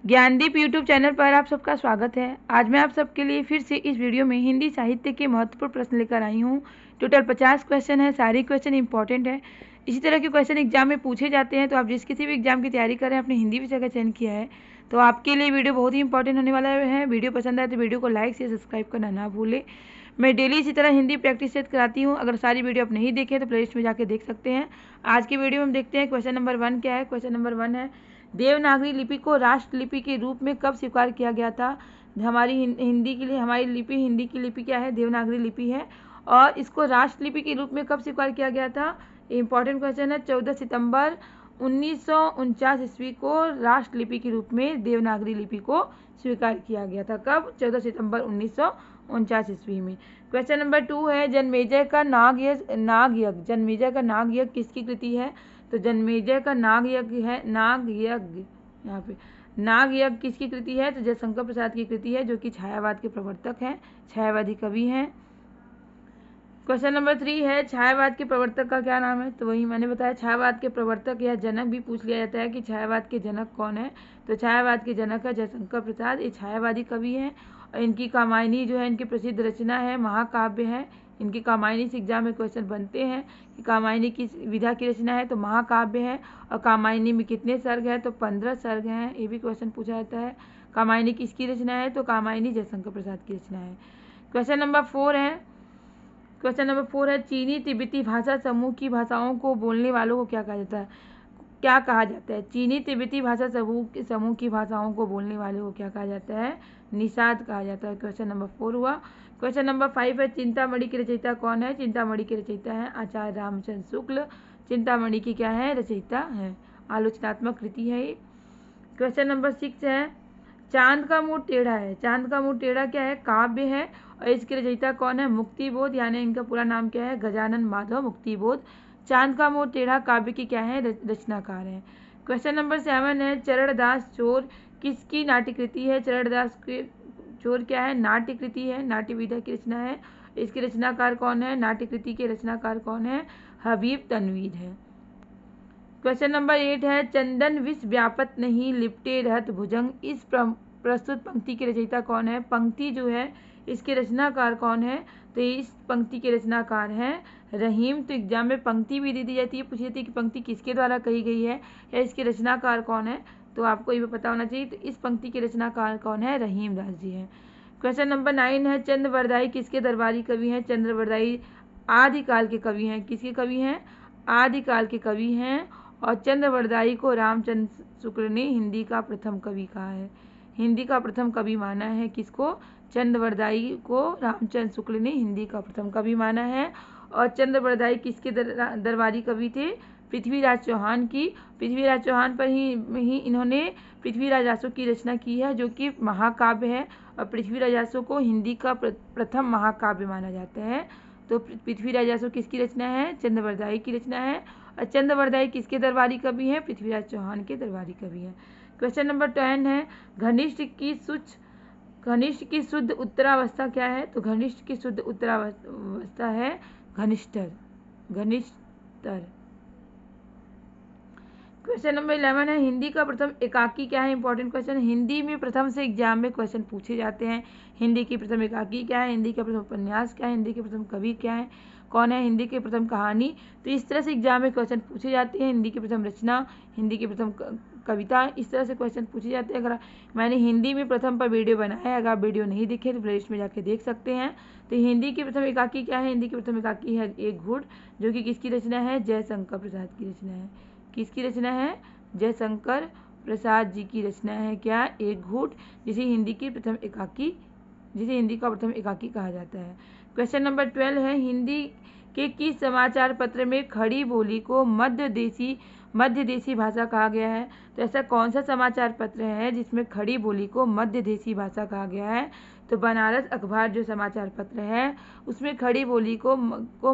Gyandeep YouTube channel पर आप सबका स्वागत है। आज मैं आप सबके लिए फिर से इस वीडियो में हिंदी साहित्य के महत्वपूर्ण प्रश्न लेकर आई हूँ। टोटल 50 क्वेश्चन है, सारे क्वेश्चन इंपॉर्टेंट है। इसी तरह के क्वेश्चन एग्जाम में पूछे जाते हैं, तो आप जिस किसी भी एग्जाम की तैयारी करें, अपने हिंदी विषय का चयन किया है तो आपके लिए वीडियो बहुत ही इंपॉर्टेंट होने वाला है। वीडियो पसंद आए तो वीडियो को लाइक से सब्सक्राइब करना ना भूलें। मैं डेली इसी तरह हिंदी प्रैक्टिस सेट कराती हूँ। अगर सारी वीडियो आप नहीं देखें तो प्लेलिस्ट में जाकर देख सकते हैं। आज की वीडियो में हम देखते हैं क्वेश्चन नंबर 1 क्या है। क्वेश्चन नंबर 1 है, देवनागरी लिपि को राष्ट्रलिपि के रूप में कब स्वीकार किया गया था। हमारी हिंदी के लिए हमारी लिपि, हिंदी की लिपि क्या है, देवनागरी लिपि है, और इसको राष्ट्रलिपि के रूप में कब स्वीकार किया गया था। इंपॉर्टेंट क्वेश्चन है। 14 सितंबर 1949 ईस्वी को राष्ट्रलिपि के रूप में देवनागरी लिपि को स्वीकार किया गया था। कब? 14 सितंबर 1949 ईस्वी में। क्वेश्चन नंबर 2 है, जन्मेजय का नागयज्ञ जन्मेजय का नागयज्ञ किसकी कृति है। तो जन्मेजय का नागयज्ञ है, नागयज्ञ यहाँ पे नागयज्ञ किसकी कृति है। तो जयशंकर प्रसाद की कृति है, जो कि छायावाद के प्रवर्तक हैं, छायावादी कवि हैं। क्वेश्चन नंबर 3 है, छायावाद के प्रवर्तक का क्या नाम है। तो वही मैंने बताया, छायावाद के प्रवर्तक या जनक भी पूछ लिया जाता है कि छायावाद के जनक कौन है। तो छायावाद के जनक है जयशंकर प्रसाद। ये छायावादी कवि हैं और इनकी कामायनी जो है, इनकी प्रसिद्ध रचना है, महाकाव्य है। इनकी कामायनी से एग्जाम में क्वेश्चन बनते हैं कि कामायनी किस विधा की रचना है। तो महाकाव्य है। और कामायनी में कितने सर्ग हैं। तो 15 सर्ग हैं। ये भी क्वेश्चन पूछा जाता है। कामायनी किसकी रचना है। तो कामायनी जयशंकर प्रसाद की रचना है। क्वेश्चन नंबर 4 है, चीनी तिब्बती भाषा समूह की भाषाओं को बोलने वालों को क्या कहा जाता है। क्या कहा जाता है। चीनी तिब्बती भाषा समूह की भाषाओं को बोलने वाले को क्या कहा जाता है। निषाद कहा जाता है। क्वेश्चन नंबर 4 हुआ। क्वेश्चन नंबर 5 है, चिंतामणि की रचयिता कौन है। चिंतामणि की रचयिता है आचार्य रामचंद्र शुक्ल। चिंतामणि की क्या है, रचयिता है, आलोचनात्मक कृति है ये। क्वेश्चन नंबर 6 है, चांद का मुंह टेढ़ा है। चांद का मुंह टेढ़ा क्या है, काव्य है, और इसकी रचयिता कौन है, मुक्तिबोध, यानी इनका पूरा नाम क्या है, गजानन माधव मुक्तिबोध। चांद का मुंह टेढ़ा काव्य की क्या है, रचनाकार है। क्वेश्चन नंबर 7 है, चरणदास चोर किसकी नाट्यकृति है। चरणदास के चोर क्या है, नाट्यकृति है, नाट्य विधा की रचना है। इसके रचनाकार कौन है, नाट्यकृति के रचनाकार कौन है, हबीब तनवीर है। क्वेश्चन नंबर 8 है, चंदन विष व्यापत नहीं लिपटे रहत भुजंग, इस प्रस्तुत पंक्ति की रचयिता कौन है। पंक्ति जो है इसके रचनाकार कौन है। तो इस पंक्ति के रचनाकार हैं रहीम। तो एग्जाम में पंक्ति भी दे दी जाती है, पूछी जाती है कि पंक्ति किसके द्वारा कही गई है या इसके रचनाकार कौन है। तो आपको ये पता होना चाहिए। तो इस पंक्ति के रचनाकार कौन है, रहीम दास जी हैं। क्वेश्चन नंबर 9 है, चंद्रवरदाई किसके दरबारी कवि हैं। चंद्रवरदाई आदिकाल के कवि हैं। किसके कवि हैं, आदिकाल के कवि हैं। और चंद्रवरदाई को रामचंद्र शुक्ल ने हिंदी का प्रथम कवि कहा है। हिंदी का प्रथम कवि माना है किसको, चंद्रवरदाई को रामचंद्र शुक्ल ने हिंदी का प्रथम कवि माना है। और चंद्रवरदाई किसके दरबारी कवि थे, पृथ्वीराज चौहान की। पृथ्वीराज चौहान पर ही इन्होंने पृथ्वीराज आसो की रचना की है, जो कि महाकाव्य है। और पृथ्वीराज आसो को हिंदी का प्रथम महाकाव्य माना जाता है। तो पृथ्वीराज आसो किसकी रचना है, चंद्रवरदाई की रचना है। और चंद्रवरदाई किसके दरबारी कवि हैं, पृथ्वीराज चौहान के दरबारी कवि हैं। क्वेश्चन नंबर 10 है, घनिष्ठ की शुद्ध उत्तरावस्था क्या है। तो घनिष्ठ की शुद्ध उत्तरावस्था है घनिष्ठर। क्वेश्चन नंबर 11 है, हिंदी का प्रथम एकाकी क्या है। Important question. हिंदी में प्रथम से एग्जाम में क्वेश्चन पूछे जाते हैं। हिंदी की प्रथम एकाकी क्या है, हिंदी का प्रथम उपन्यास क्या है, हिंदी के प्रथम कवि क्या है, कौन है, हिंदी की प्रथम कहानी। तो इस तरह से एग्जाम में क्वेश्चन पूछे जाते हैं। हिंदी की प्रथम रचना, हिंदी की प्रथम कविता, इस तरह से क्वेश्चन पूछे जाते हैं। अगर मैंने हिंदी में प्रथम पर वीडियो बनाया है, अगर आप वीडियो नहीं देखे तो प्लेलिस्ट में जाके देख सकते हैं। तो हिंदी की प्रथम एकाकी क्या है, हिंदी की प्रथम एकाकी है एक घुड़, जो कि किसकी रचना है, जयशंकर प्रसाद की रचना है। किसकी रचना है, जयशंकर प्रसाद जी की रचना है क्या, एक घूट, जिसे हिंदी का प्रथम एकाकी कहा जाता है। क्वेश्चन नंबर 12 है, हिंदी के किस समाचार पत्र में खड़ी बोली को मध्य देशी भाषा कहा गया है। तो ऐसा कौन सा समाचार पत्र है जिसमें खड़ी बोली को मध्य देशी भाषा कहा गया है। तो बनारस अखबार जो समाचार पत्र है उसमें खड़ी बोली को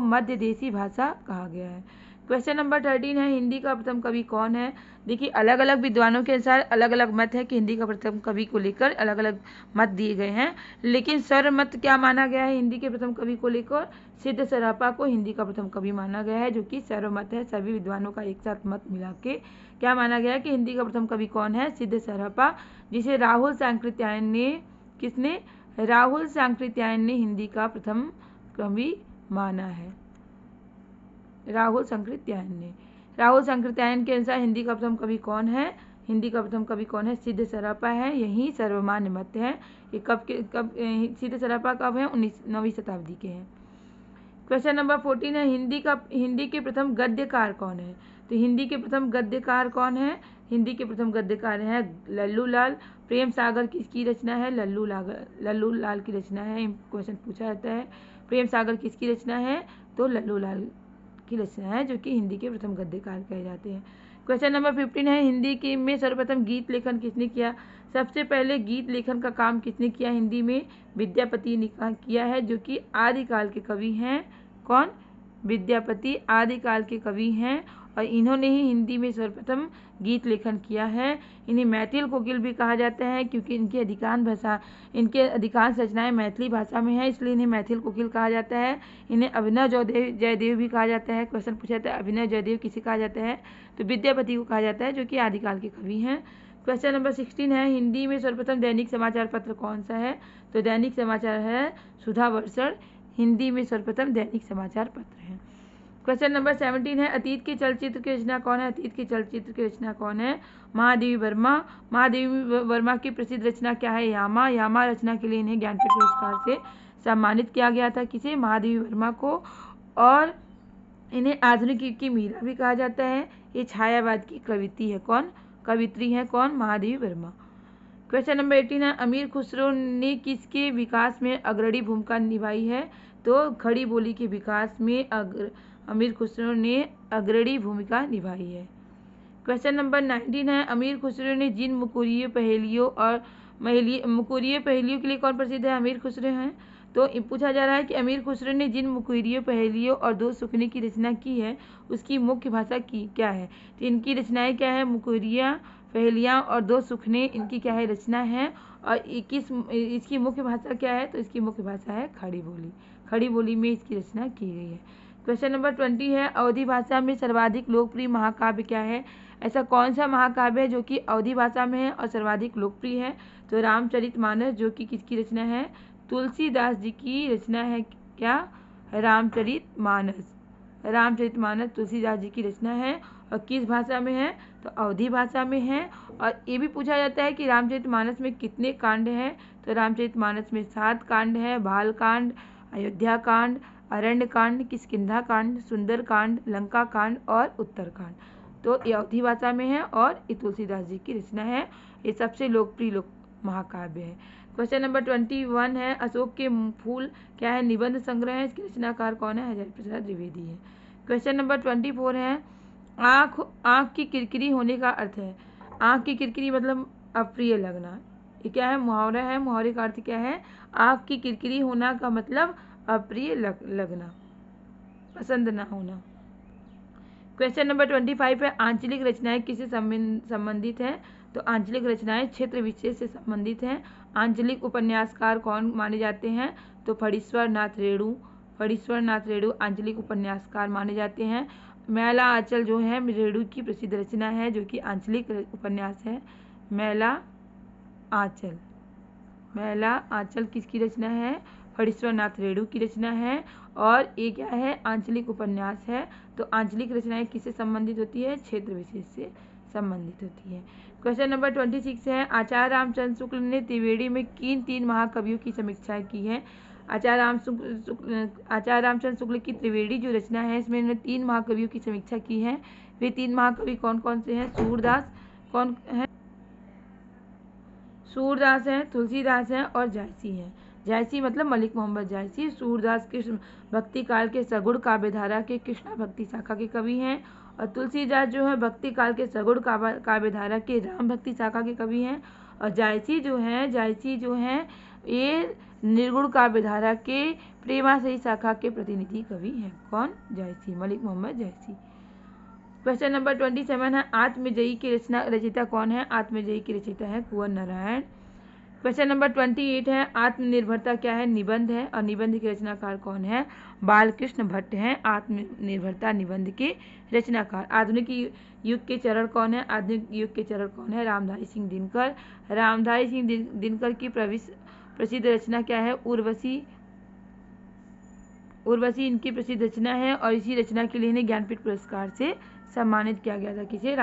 मध्य देशी भाषा कहा गया है। क्वेश्चन नंबर 13 है हिंदी का प्रथम कवि कौन है। देखिए अलग अलग विद्वानों के अनुसार अलग अलग मत है कि हिंदी का प्रथम कवि को लेकर अलग अलग मत दिए गए हैं, लेकिन सर्वमत क्या माना गया है हिंदी के प्रथम कवि को लेकर, सिद्ध सरापा को हिंदी का प्रथम कवि माना गया है, जो कि सर्वमत है। सभी विद्वानों का एक साथ मत मिला के क्या माना गया है कि हिंदी का प्रथम कवि कौन है, सिद्ध सरापा, जिसे राहुल सांकृत्यायन ने, किसने, राहुल सांकृत्यायन ने हिंदी का प्रथम कवि माना है। राहुल सांकृत्यायन ने, राहुल सांकृत्यायन के अनुसार हिंदी का प्रथम कवि कौन है, हिंदी का प्रथम कवि कौन है, सिद्ध सरापा है। यही सर्वमान्य मत है। ये कब सिद्ध सरापा कब है, 9वीं शताब्दी के हैं। क्वेश्चन नंबर 14 है हिंदी के प्रथम गद्यकार कौन है। तो हिंदी के प्रथम गद्यकार कौन है, हिंदी के प्रथम गद्यकार है लल्लू लाल। प्रेम सागर किसकी रचना है, लल्लू लाल की रचना है। क्वेश्चन पूछा जाता है प्रेम सागर किसकी रचना है, तो लल्लू लाल की रचना है, जो कि हिंदी के प्रथम गद्यकार कहे जाते हैं। क्वेश्चन नंबर 15 है हिंदी की में सर्वप्रथम गीत लेखन किसने किया। सबसे पहले गीत लेखन का काम किसने किया हिंदी में, विद्यापति ने किया है, जो कि आदिकाल के कवि हैं। कौन, विद्यापति आदिकाल के कवि हैं और इन्होंने ही हिंदी में सर्वप्रथम गीत लेखन किया है। इन्हें मैथिल कोकिल भी कहा जाता है, क्योंकि इनके अधिकांश रचनाएं मैथिली भाषा में है, इसलिए इन्हें मैथिल कोकिल कहा जाता है। इन्हें अभिनव जयदेव भी कहा जाता है। क्वेश्चन पूछा जाता है अभिनव जयदेव किसे कहा जाता है, तो विद्यापति को कहा जाता है, जो कि आदिकाल के कवि हैं। क्वेश्चन नंबर 16 है हिंदी में सर्वप्रथम दैनिक समाचार पत्र कौन सा है। तो दैनिक समाचार है सुधा वर्षण, हिंदी में सर्वप्रथम दैनिक समाचार पत्र है। क्वेश्चन नंबर 17 है अतीत के चलचित्र की रचना कौन है। अतीत के चलचित्र की रचना कौन है, महादेवी वर्मा। महादेवी वर्मा की प्रसिद्ध रचना क्या है, यामा। यामा रचना के लिए इन्हें ज्ञानपीठ पुरस्कार से सम्मानित किया गया था, किसे, महादेवी वर्मा को। और इन्हें आधुनिक युग की मीरा भी कहा जाता है। ये छायावाद की कवित्री है, कौन, कवित्री है, कौन, महादेवी वर्मा। क्वेश्चन नंबर 18 है अमीर खुसरो ने किसके विकास में अग्रणी भूमिका निभाई है। तो खड़ी बोली के विकास में अमीर खुसरो ने अग्रणी भूमिका निभाई है। क्वेश्चन नंबर 19 है अमीर खुसरो ने जिन मुकुरीय पहेलियों और मुकुरीय पहेलियों के लिए कौन प्रसिद्ध है, अमीर खुसरो हैं। तो पूछा जा रहा है कि अमीर खुसरो ने जिन मुकुरीय पहेलियों और दो सुखने की रचना की है उसकी मुख्य भाषा की क्या है। तो इनकी रचनाएं क्या है, मुकुरिया पहेलियाँ और दो सुखने, इनकी क्या है, रचना है। और इसकी मुख्य भाषा क्या है, तो इसकी मुख्य भाषा है खड़ी बोली। खड़ी बोली में इसकी रचना की गई है। क्वेश्चन नंबर 20 है अवधी भाषा में सर्वाधिक लोकप्रिय महाकाव्य क्या है। ऐसा कौन सा महाकाव्य है जो कि अवधी भाषा में है और सर्वाधिक लोकप्रिय है। तो रामचरितमानस, जो कि किसकी रचना है, तुलसीदास जी की रचना है। क्या, रामचरितमानस। रामचरितमानस तुलसीदास जी की रचना है और किस भाषा में है, तो अवधी भाषा में है। और ये भी पूछा जाता है कि रामचरितमानस में कितने कांड हैं। तो रामचरितमानस में 7 कांड है, बाल कांड, अयोध्या कांड, अरण्य कांड, किष्किंधा कांड, सुंदर कांड, लंका कांड और उत्तर कांड। तो ये अवधी भाषा में है और ये तुलसीदास जी की रचना है। ये सबसे लोकप्रिय महाकाव्य है। क्वेश्चन नंबर 21 है अशोक के फूल क्या है, निबंध संग्रह है, इसके रचनाकार कौन है, हजारी प्रसाद द्विवेदी है। क्वेश्चन नंबर 24 है आँख की किरकिरी होने का अर्थ है। आँख की किरकिरी मतलब अप्रिय लगना, ये क्या है, मुहावरा है। मुहावरे का अर्थ क्या है, आँख की किरकिरी होना का मतलब अप्रिय लगना, पसंद ना होना। क्वेश्चन नंबर 25 है आंचलिक रचनाएं किससे संबंधित है। तो आंचलिक रचनाएं क्षेत्र विशेष से संबंधित हैं। आंचलिक उपन्यासकार कौन माने जाते हैं, तो फणीश्वर नाथ रेणु। फणीश्वर नाथ रेणु आंचलिक उपन्यासकार माने जाते हैं। मैला आंचल जो है रेणु की प्रसिद्ध रचना है, जो कि आंचलिक उपन्यास है। मैला आंचल, मैला आंचल किसकी रचना है, फणीश्वर नाथ रेणु की रचना है। और ये क्या है, आंचलिक उपन्यास है। तो आंचलिक रचनाएं किससे संबंधित होती है, क्षेत्र विशेष से संबंधित होती है। क्वेश्चन नंबर 26 है आचार्य रामचंद्र शुक्ल ने त्रिवेणी में किन 3 महाकवियों की समीक्षा की है। आचार्य रामचंद्र शुक्ल की त्रिवेणी जो रचना है इसमें इन्होंने 3 महाकवियों की समीक्षा की है। वे 3 महाकवि कौन कौन से हैं, सूरदास कौन है, सूरदास हैं, तुलसीदास हैं और जायसी हैं। जायसी मतलब मलिक मोहम्मद जायसी। सूरदास कृष्ण भक्ति काल के सगुण काव्यधारा के कृष्णा भक्ति शाखा के कवि हैं और तुलसीदास जो है भक्ति काल के सगुण काव्यधारा के राम भक्ति शाखा के कवि हैं। और जायसी जो हैं ये निर्गुण काव्यधारा के प्रेमाश्रयी शाखा के प्रतिनिधि कवि हैं। कौन, जायसी, मलिक मोहम्मद जायसी। क्वेश्चन नंबर 27 है आत्मजयी की रचयिता कौन है? आत्मजयी की रचयिता है कुंवर नारायण। क्वेश्चन नंबर 28 है आत्मनिर्भरता क्या है? निबंध है और निबंध के रचनाकार कौन है? बालकृष्ण भट्ट हैं आत्मनिर्भरता निबंध के रचनाकार। आधुनिक युग के चरण कौन है? आधुनिक युग के चरण कौन है? रामधारी सिंह दिनकर। रामधारी सिंह दिनकर की प्रसिद्ध रचना क्या है? उर्वशी। उर्वशी इनकी प्रसिद्ध रचना है और इसी रचना के लिए इन्हें ज्ञानपीठ पुरस्कार से सम्मानित किया गया था। किसे?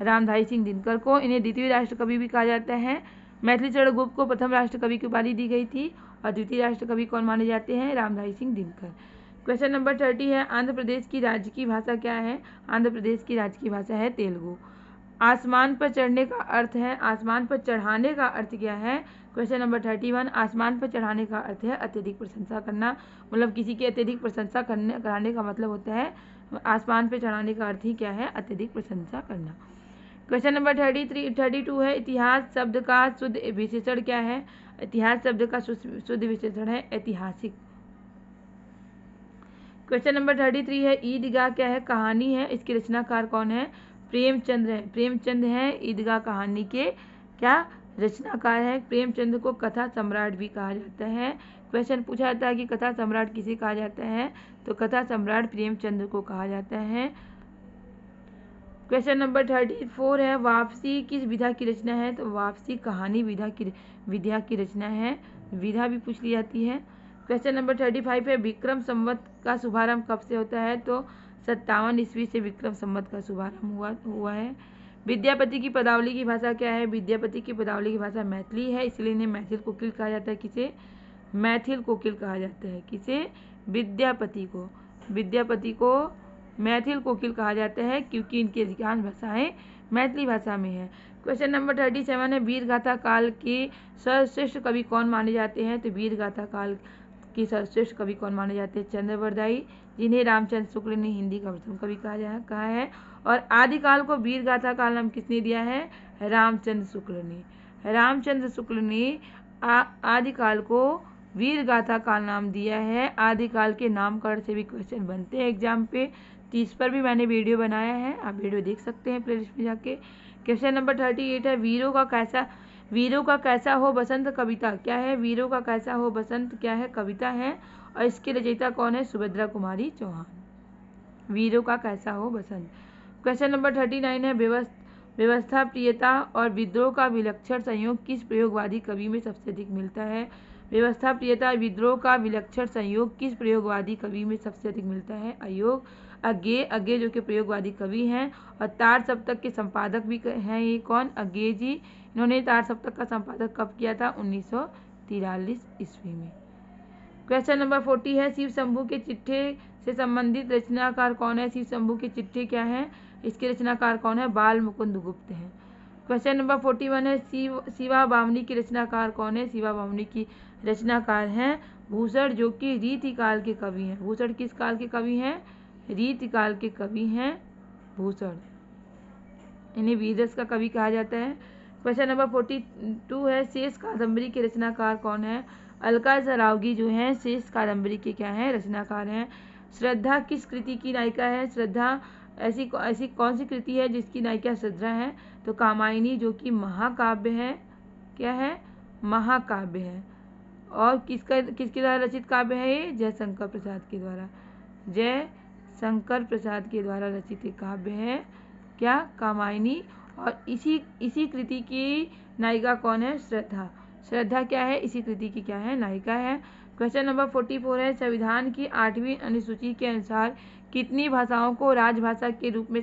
रामधारी सिंह दिनकर को। इन्हें द्वितीय राष्ट्र कवि भी कहा जाता है। मैथिली चरण गुप्त को प्रथम राष्ट्र कवि की उपाधि दी गई थी और द्वितीय राष्ट्र कवि कौन माने जाते हैं? रामधारी सिंह दिनकर। क्वेश्चन नंबर 30 है आंध्र प्रदेश की राज्य की भाषा क्या है? आंध्र प्रदेश की राज्य की भाषा है तेलुगु। आसमान पर चढ़ने का अर्थ है, आसमान पर चढ़ाने का अर्थ क्या है? क्वेश्चन नंबर 31 आसमान पर चढ़ाने का अर्थ है अत्यधिक प्रशंसा करना। मतलब किसी की अत्यधिक प्रशंसा कराने का मतलब होता है आसमान पर चढ़ाने का अर्थ ही क्या है? अत्यधिक प्रशंसा करना। क्वेश्चन नंबर 32 है इतिहास शब्द का शुद्ध विशेषण क्या है? इतिहास शब्द का शुद्ध विशेषण है ऐतिहासिक। क्वेश्चन नंबर 33 है ईदगाह क्या है? कहानी है। इसके रचनाकार कौन है? प्रेमचंद है। प्रेमचंद है ईदगाह कहानी के क्या रचनाकार है। प्रेमचंद को कथा सम्राट भी कहा जाता है। क्वेश्चन पूछा जाता है कि कथा सम्राट किसे कहा जाता है? तो कथा सम्राट प्रेमचंद को कहा जाता है। क्वेश्चन नंबर 34 है वापसी किस विधा की रचना है? तो वापसी कहानी विधा की रचना है। विधा भी पूछ ली जाती है। क्वेश्चन नंबर 35 है विक्रम संवत का शुभारंभ कब से होता है? तो 57 ईस्वी से विक्रम संवत का शुभारंभ हुआ है। विद्यापति की पदावली की भाषा क्या है? विद्यापति की पदावली की भाषा मैथिली है, इसलिए इन्हें मैथिल कोकिल कहा जाता है। किसे? मैथिल कोकिल कहा जाता है। किसे? विद्यापति को। विद्यापति को मैथिल कोकिल कहा जाता है क्योंकि इनकी अधिकांश भाषाएं मैथिली भाषा में है। क्वेश्चन नंबर 37 है वीरगाथा काल के सर्वश्रेष्ठ कवि कौन माने जाते हैं? तो वीरगाथा काल के सर्वश्रेष्ठ कवि कौन माने जाते हैं? चंद्रवरदाई, जिन्हें रामचंद्र शुक्ल ने हिंदी का प्रथम कवि कहा है। और आदिकाल को वीरगाथा काल नाम किसने दिया है? रामचंद्र शुक्ल ने। रामचंद्र शुक्ल ने आदिकाल को वीरगाथा काल नाम दिया है। आदिकाल के नामकरण से भी क्वेश्चन बनते हैं एग्जाम पे, तो इस पर भी मैंने वीडियो बनाया है, आप वीडियो देख सकते हैं प्लेलिस्ट में जाके। क्वेश्चन नंबर 38 है वीरों का कैसा हो बसंत कविता क्या है? वीरों का कैसा हो बसंत क्या है? कविता है और इसकी रचयिता कौन है? सुभद्रा कुमारी चौहान। वीरों का कैसा हो बसंत। क्वेश्चन नंबर 39 है व्यवस्था प्रियता और विद्रोह का विलक्षण संयोग किस प्रयोगवादी कवि में सबसे अधिक मिलता है? व्यवस्था प्रियता विद्रोह का विलक्षण संयोग किस प्रयोगवादी कवि में सबसे अधिक मिलता है? अयोग अज्ञे जो कि प्रयोगवादी कवि हैं और तार सप्तक के संपादक भी हैं। ये कौन? अज्ञे जी। इन्होंने तार सप्तक का संपादक कब किया था? 1943 ईस्वी में। क्वेश्चन नंबर 40 है शिव शंभू के चिट्ठे से संबंधित रचनाकार कौन है? शिव शंभू के चिट्ठे क्या है? इसके रचनाकार कौन है? बाल मुकुंद गुप्त हैं। क्वेश्चन नंबर 41 है शिवा बामनी की रचनाकार कौन है? शिवा बामनी की रचनाकार हैं भूषण, जो कि रीतिकाल के कवि हैं। भूषण किस काल के कवि हैं? रीतिकाल के कवि हैं भूषण। इन्हें वीररस का कवि कहा जाता है। क्वेश्चन नंबर 42 है शेष कादम्बरी के रचनाकार कौन है? अलका सरावगी जो हैं शेष कादम्बरी के क्या हैं? रचनाकार हैं। श्रद्धा किस कृति की नायिका है? श्रद्धा ऐसी कौन सी कृति है जिसकी नायिका श्रद्धा है? तो कामायनी, जो कि महाकाव्य है। क्या है? महाकाव्य है। और किसके द्वारा रचित काव्य है ये? जयशंकर प्रसाद के द्वारा। जयशंकर प्रसाद के द्वारा रचित काव्य है क्या? कामायनी। और इसी कृति की नायिका कौन है? श्रद्धा। श्रद्धा क्या है? इसी कृति की क्या है? नायिका है। क्वेश्चन नंबर 44 है संविधान की 8वीं अनुसूची के अनुसार कितनी भाषाओं को राजभाषा के रूप में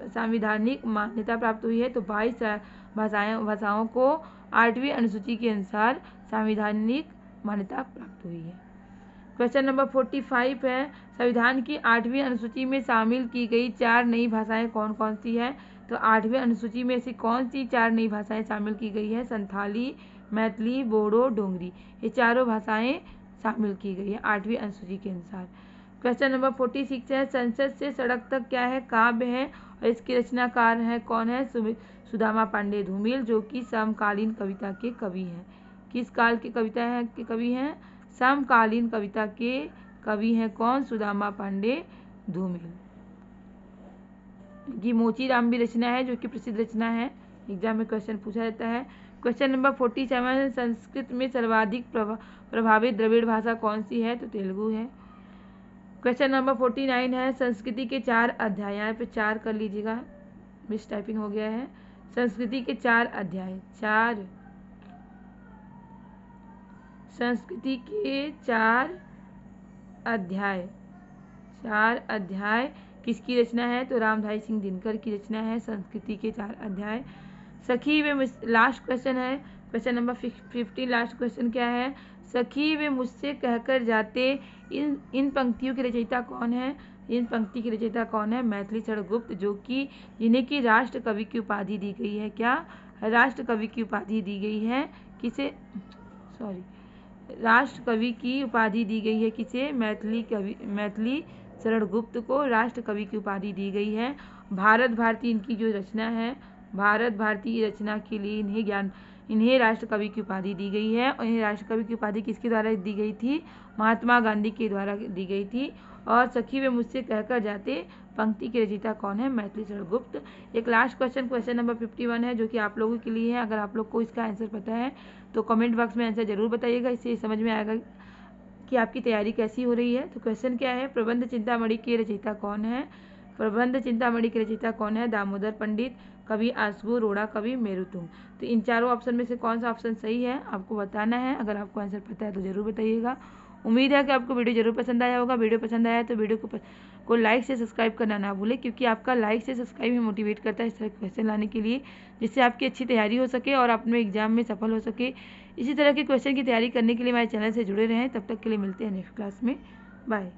संवैधानिक मान्यता प्राप्त हुई है? तो 22 भाषाओं को 8वीं अनुसूची के अनुसार संवैधानिक मान्यता प्राप्त हुई है। क्वेश्चन नंबर 45 है संविधान की 8वीं अनुसूची में शामिल की गई 4 नई भाषाएं कौन कौन सी है? तो 8वीं अनुसूची में ऐसी कौन सी 4 नई भाषाएं शामिल की गई है? संथाली, मैथिली, बोडो, डोगरी, ये चारों भाषाएं शामिल की गई है 8वीं अनुसूची के अनुसार। क्वेश्चन नंबर 46 है संसद से सड़क तक क्या है? काव्य है और इसके रचनाकार है कौन है? सुदामा पांडे धूमिल, जो कि समकालीन कविता के कवि हैं। किस काल के कविता है के कवि हैं? समकालीन कविता के कवि हैं कौन? सुदामा पांडे धूमिल। ये मोचीराम भी रचना है जो कि प्रसिद्ध रचना है, एग्जाम में क्वेश्चन पूछा जाता है। क्वेश्चन नंबर 47, संस्कृत में सर्वाधिक प्रभावित द्रविड़ भाषा कौन सी है? तो तेलुगु है। क्वेश्चन नंबर 49 है, संस्कृति के 4 अध्याय, यहाँ पे 4 कर लीजिएगा, मिस टाइपिंग हो गया है। संस्कृति के 4 अध्याय, संस्कृति के 4 अध्याय किसकी रचना है? तो रामधारी सिंह दिनकर की रचना है संस्कृति के 4 अध्याय। सखी वे लास्ट क्वेश्चन है, क्वेश्चन नंबर 50, लास्ट क्वेश्चन क्या है? सखी वे मुझसे कहकर जाते, इन पंक्तियों के रचयिता कौन है? इन पंक्ति की रचयिता कौन है? मैथिलीशरण गुप्त, जो कि जिन्हें की राष्ट्र कवि की उपाधि दी गई है। क्या? राष्ट्र कवि की उपाधि दी गई है किसे? राष्ट्र कवि की उपाधि दी गई है किसे? मैथिलीशरण गुप्त को राष्ट्र कवि की उपाधि दी गई है। भारत भारती इनकी जो रचना है, भारत भारती रचना के लिए इन्हें राष्ट्र कवि की उपाधि दी गई है। और इन्हें राष्ट्र कवि की उपाधि किसके द्वारा दी गई थी? महात्मा गांधी के द्वारा दी गई थी। और सखी वे मुझसे कहकर जाते पंक्ति के रचयिता कौन है? मैथिलीशरण गुप्त। एक लास्ट क्वेश्चन नंबर 51 है, जो कि आप लोगों के लिए है। अगर आप लोग को इसका आंसर पता है तो कमेंट बॉक्स में आंसर जरूर बताइएगा, इससे समझ में आएगा कि आपकी तैयारी कैसी हो रही है। तो क्वेश्चन क्या है? प्रबंध चिंतामणि के रचयिता कौन है? प्रबंध चिंतामणि के रचयिता कौन है? दामोदर पंडित, कवि आसगु, रोड़ा कवि, मेरुतुंग। तो इन चारों ऑप्शन में से कौन सा ऑप्शन सही है आपको बताना है। अगर आपको आंसर पता है तो जरूर बताइएगा। उम्मीद है कि आपको वीडियो जरूर पसंद आया होगा। वीडियो पसंद आया तो वीडियो को लाइक से सब्सक्राइब करना ना भूलें, क्योंकि आपका लाइक से सब्सक्राइब ही मोटिवेट करता है इस तरह के क्वेश्चन लाने के लिए, जिससे आपकी अच्छी तैयारी हो सके और अपने एग्जाम में सफल हो सके। इसी तरह के क्वेश्चन की तैयारी करने के लिए हमारे चैनल से जुड़े रहें। तब तक के लिए मिलते हैं नेक्स्ट क्लास में। बाय।